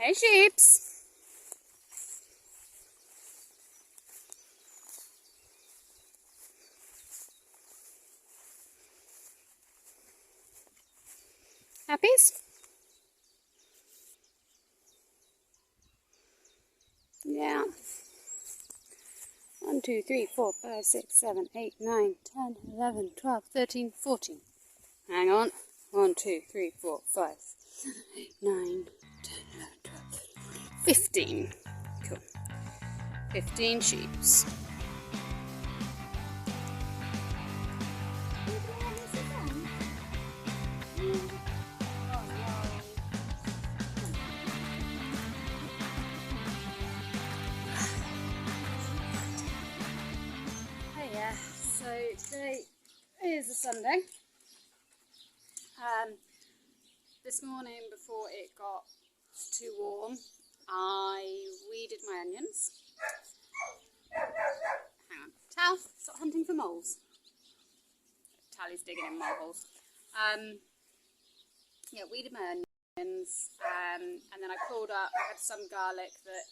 Hey sheeps! Happies? Yeah. 1, 2, 3, 4, 5, 6, 7, 8, 9, 10, 11, 12, 13, 14. Hang on. 1, 2, 3, 4, 5, 8, 9, 10, 11, 12, 13, 15. Cool. 15 sheeps. So today is a Sunday. This morning, before it got too warm, I weeded my onions. Hang on. Tal, stop hunting for moles. Tally's digging in mole holes. Weeded my onions, and then I pulled up. I had some garlic that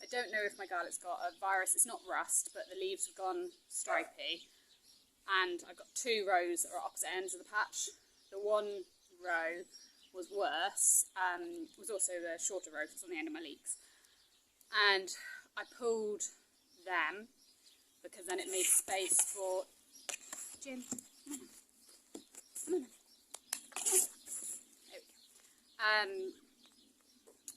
I don't know if my garlic's got a virus. It's not rust, but the leaves have gone stripy. And I've got 2 rows that are opposite ends of the patch. The one row was worse, was also the shorter row because it's on the end of my leeks. And I pulled them because then it made space for Jim. Come on. There we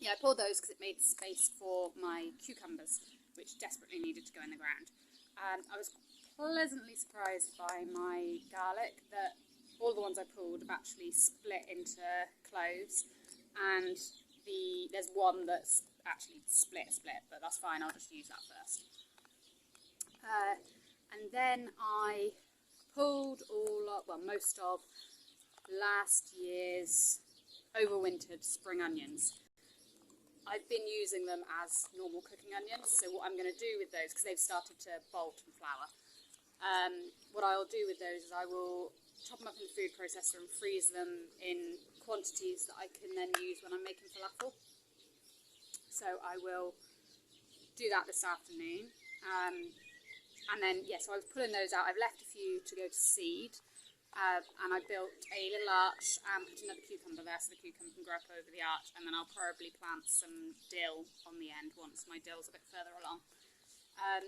go. I pulled those because it made space for my cucumbers, which desperately needed to go in the ground. I was pleasantly surprised by my garlic that all the ones I pulled have actually split into cloves, and there's one that's actually split, but that's fine, I'll just use that first. And then I pulled most of last year's overwintered spring onions. I've been using them as normal cooking onions, so what I'm going to do with those, because they've started to bolt and flower, what I'll do with those is I will chop them up in the food processor and freeze them in quantities that I can then use when I'm making falafel. So I will do that this afternoon. And then, so I was pulling those out. I've left a few to go to seed. And I built a little arch and put another cucumber there so the cucumber can grow up over the arch, and then I'll probably plant some dill on the end once my dill's a bit further along. I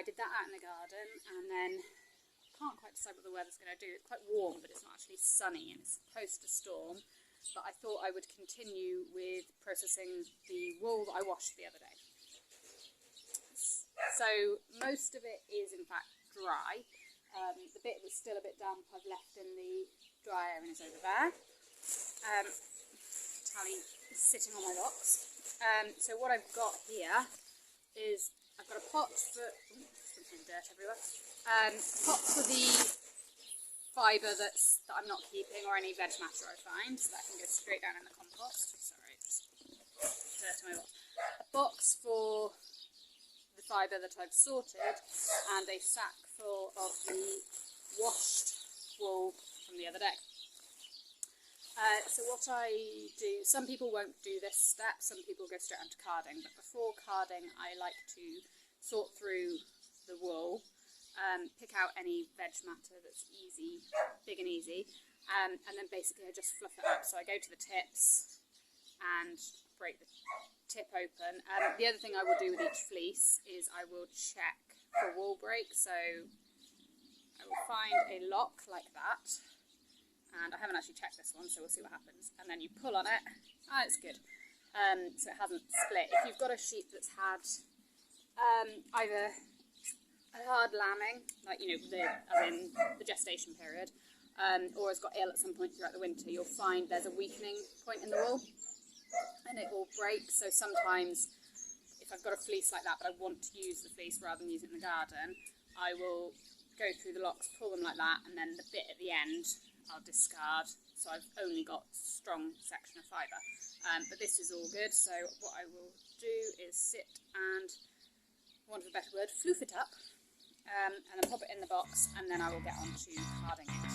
did that out in the garden, and then I can't quite decide what the weather's going to do. It's quite warm, but it's not actually sunny, and it's supposed to storm. But I thought I would continue with processing the wool that I washed the other day. So most of it is in fact dry. The bit that's still a bit damp I've left in the dryer and is over there. Tally is sitting on my box. So what I've got here is I've got a pot for dirt everywhere. Pot for the fibre that I'm not keeping, or any veg matter I find, so that can go straight down in the compost. Sorry, just dirt in my box. A box for the fibre that I've sorted, and a sack full of the washed wool from the other day. So what I do, some people won't do this step, some people go straight onto carding, but before carding I like to sort through the wool, pick out any veg matter that's easy, big and easy, and then basically I just fluff it up. So I go to the tips and break the tip open. The other thing I will do with each fleece is I will check for wool break. So I will find a lock like that, and I haven't actually checked this one, so we'll see what happens. And then you pull on it. It's good. So it hasn't split. If you've got a sheep that's had either a hard lambing, like as in the gestation period, or has got ill at some point throughout the winter, you'll find there's a weakening point in the wool, and it will break. So sometimes, if I've got a fleece like that, but I want to use the fleece rather than use it in the garden, I will go through the locks, pull them like that, and then the bit at the end I'll discard. So I've only got strong section of fibre. But this is all good. So what I will do is sit and, for want of a better word, floof it up, and then pop it in the box, and then I will get on to carding it.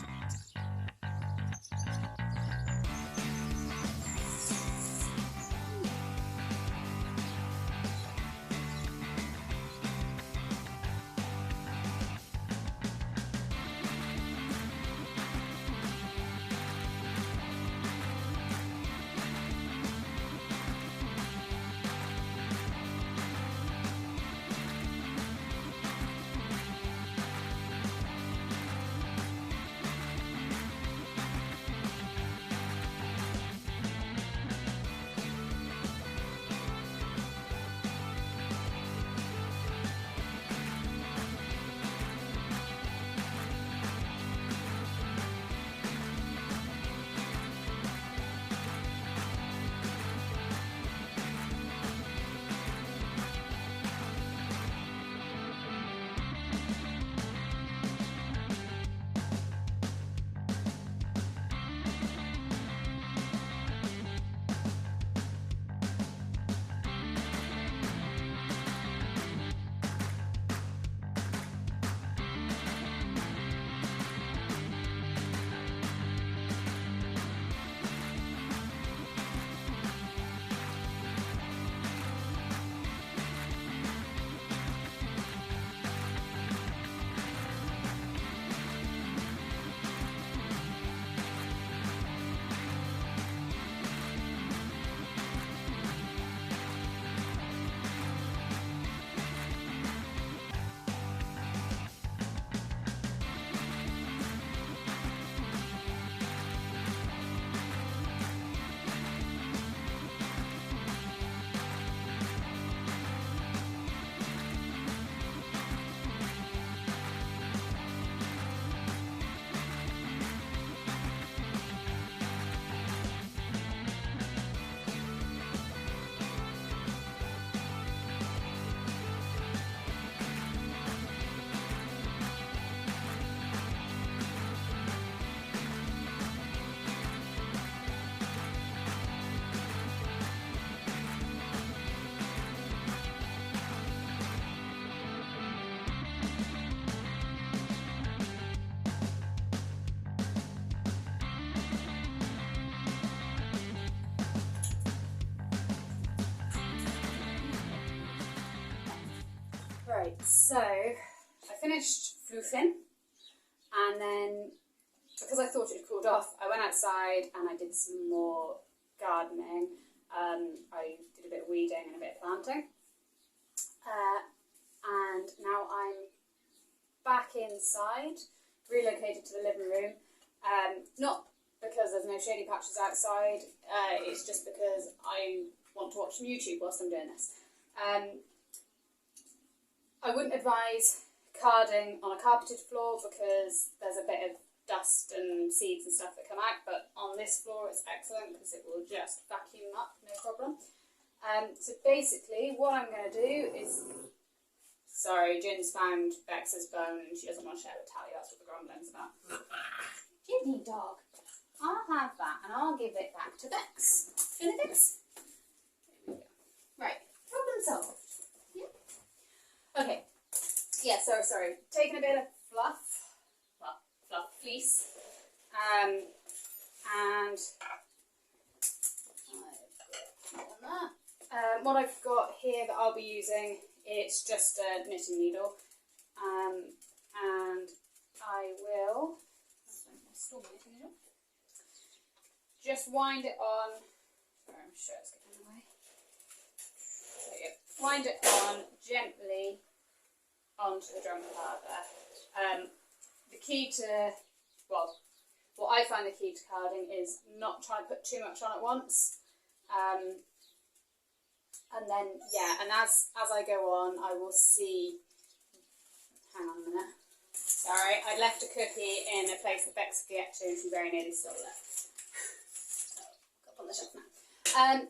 Right, so I finished fluffing, and then because I thought it had cooled off, I went outside and I did some more gardening. I did a bit of weeding and a bit of planting, and now I'm back inside, relocated to the living room. Not because there's no shady patches outside, it's just because I want to watch some YouTube whilst I'm doing this. I wouldn't advise carding on a carpeted floor because there's a bit of dust and seeds and stuff that come out, but on this floor it's excellent because it will just vacuum up, no problem. So basically what I'm going to do is, sorry, Jin's found Bex's bone and she doesn't want to share with Tally, that's what the grumbling's about. Ginny dog, I'll have that and I'll give it back to Bex. Bex? There we go. Right, problem solved. Yeah. Okay, yeah, sorry, taking a bit of fluff, fleece, and I've got that. What I've got here that I'll be using, it's just a knitting needle, and I will just wind it on. Sorry, my shirt's getting in the way. There you go. Wind it on gently onto the drum carder. The key to, well, what I find the key to carding is not trying to put too much on at once. And then, yeah, and as I go on, I will see, hang on a minute. Sorry, I left a cookie in a place that Bex could get to and she very nearly stole it. Got on the shelf now.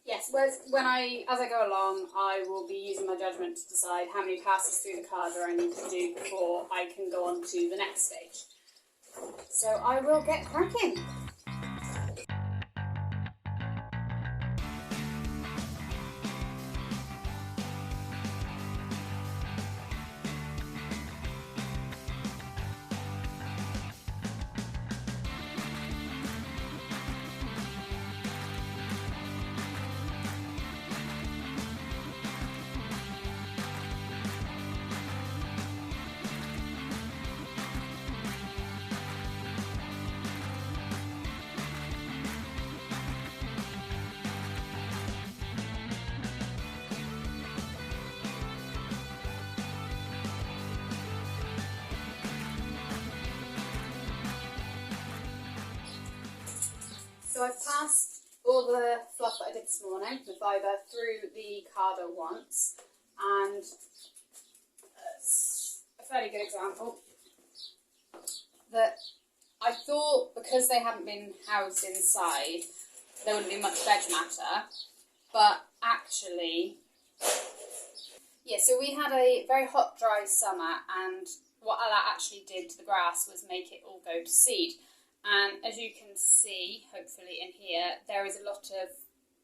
Yes, as I go along, I will be using my judgment to decide how many passes through the carder I need to do before I can go on to the next stage. So I will get cracking. So I've passed all the fluff that I did this morning, the fibre, through the carder once, and it's a fairly good example that I thought because they hadn't been housed inside there wouldn't be much veg matter, but actually, yeah, so we had a very hot, dry summer, and what that actually did to the grass was make it all go to seed. And as you can see, hopefully in here, there is a lot of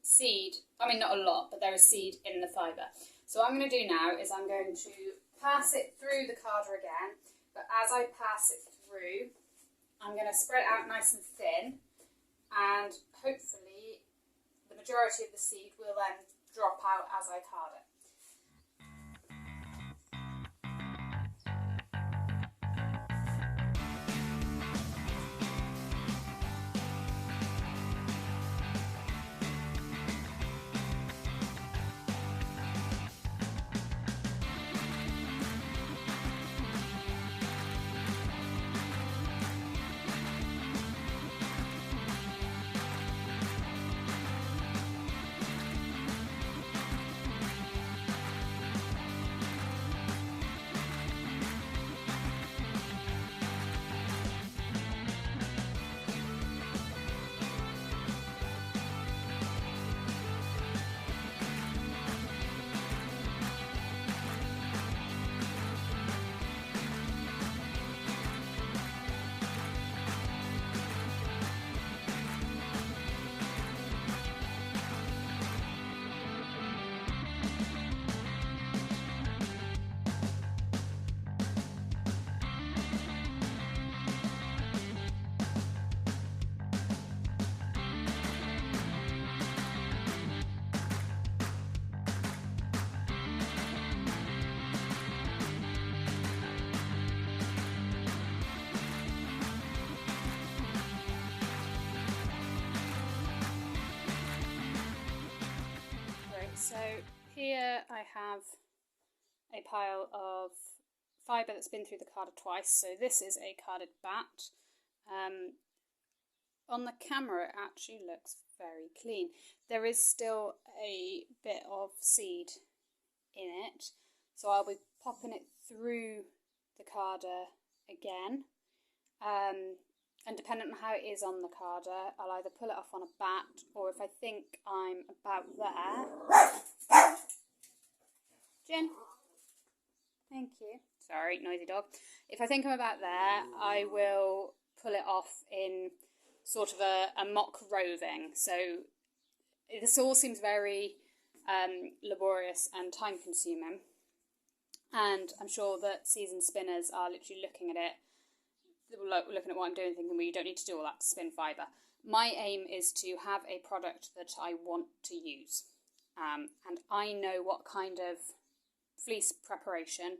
seed. I mean, not a lot, but there is seed in the fibre. So what I'm going to do now is I'm going to pass it through the carder again. But as I pass it through, I'm going to spread it out nice and thin. And hopefully the majority of the seed will then drop out as I card it. Here I have a pile of fibre that's been through the carder twice, so this is a carded bat. On the camera it actually looks very clean. There is still a bit of seed in it, so I'll be popping it through the carder again, and depending on how it is on the carder, I'll either pull it off on a bat, or if I think I'm about there, Jen, thank you, sorry, noisy dog. If I think I'm about there, I will pull it off in sort of a mock roving. So this all seems very laborious and time consuming, and I'm sure that seasoned spinners are literally looking at it, looking at what I'm doing, thinking, well, you don't need to do all that to spin fibre. My aim is to have a product that I want to use, and I know what kind of fleece preparation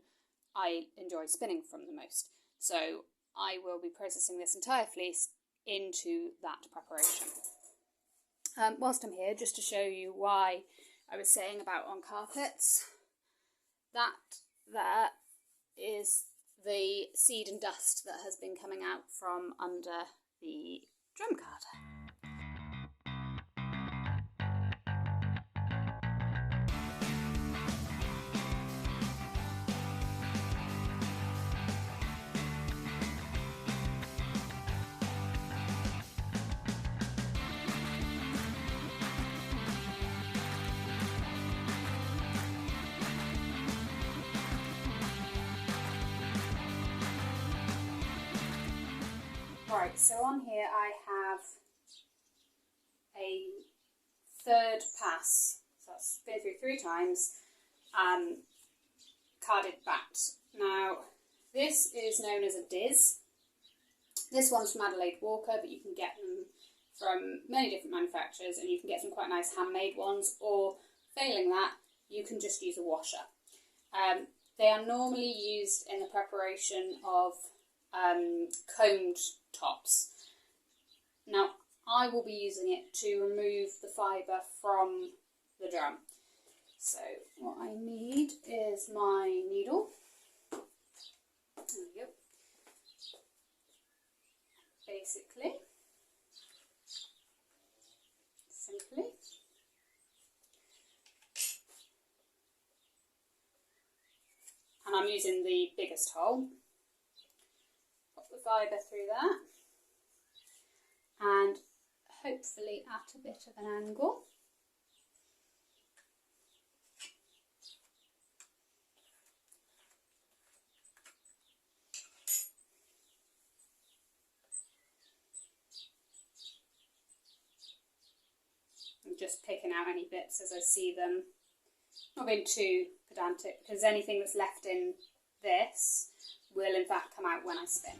I enjoy spinning from the most, so I will be processing this entire fleece into that preparation. Whilst I'm here, just to show you why I was saying about on carpets, that there is the seed and dust that has been coming out from under the drum carder. Right, so on here I have a third pass, so that's been through 3 times, carded bat. Now, this is known as a diz. This one's from Adelaide Walker, but you can get them from many different manufacturers, and you can get some quite nice handmade ones, or failing that, you can just use a washer. They are normally used in the preparation of combed tops. Now I will be using it to remove the fibre from the drum. So what I need is my needle. There we go. Basically, simply, and I'm using the biggest hole. Fibre through that, and hopefully at a bit of an angle. I'm just picking out any bits as I see them, not being too pedantic, because anything that's left in this will in fact come out when I spin.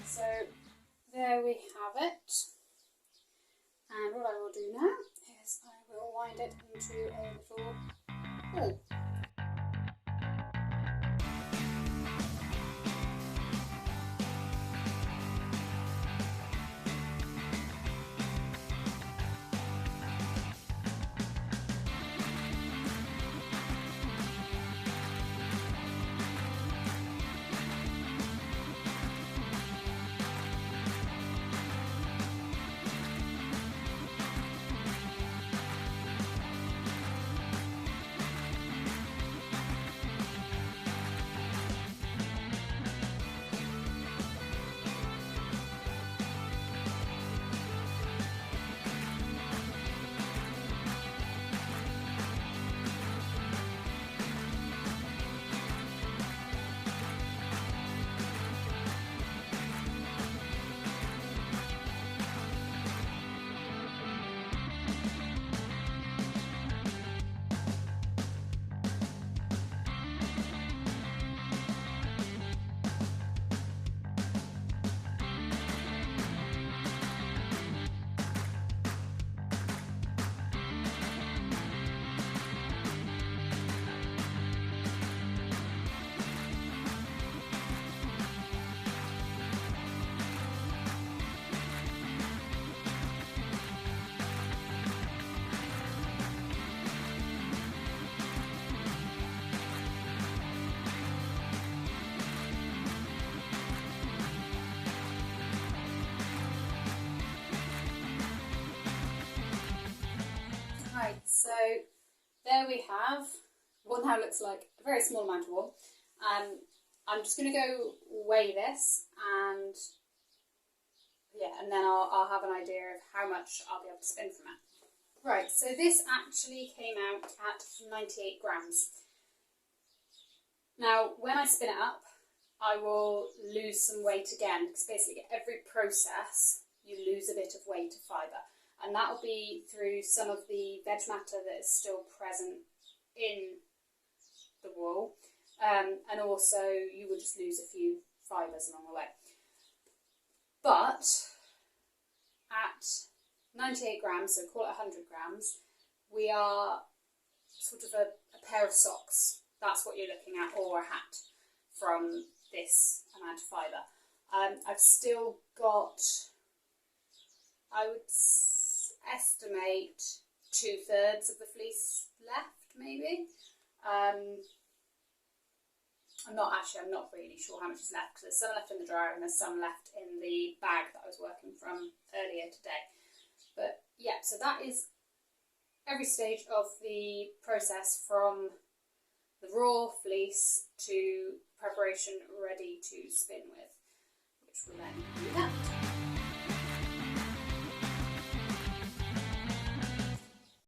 So there we have it, and what I will do now is I will wind it into a little ball. there we have what now looks like a very small amount of wool. I'm just going to go weigh this, and yeah, and then I'll have an idea of how much I'll be able to spin from it. Right, so this actually came out at 98 grams. Now, when I spin it up, I will lose some weight again, because basically every process you lose a bit of weight of fibre, and that will be through some of the veg matter that is still present in the wool, and also you will just lose a few fibres along the way. But at 98 grams, so call it 100 grams, we are sort of a pair of socks. That's what you're looking at, or a hat from this amount of fibre. I've still got, I would estimate 2/3 of the fleece left, maybe. I'm not really sure how much is left, because there's some left in the dryer and there's some left in the bag that I was working from earlier today. But yeah, so that is every stage of the process, from the raw fleece to preparation ready to spin with, which will then be that.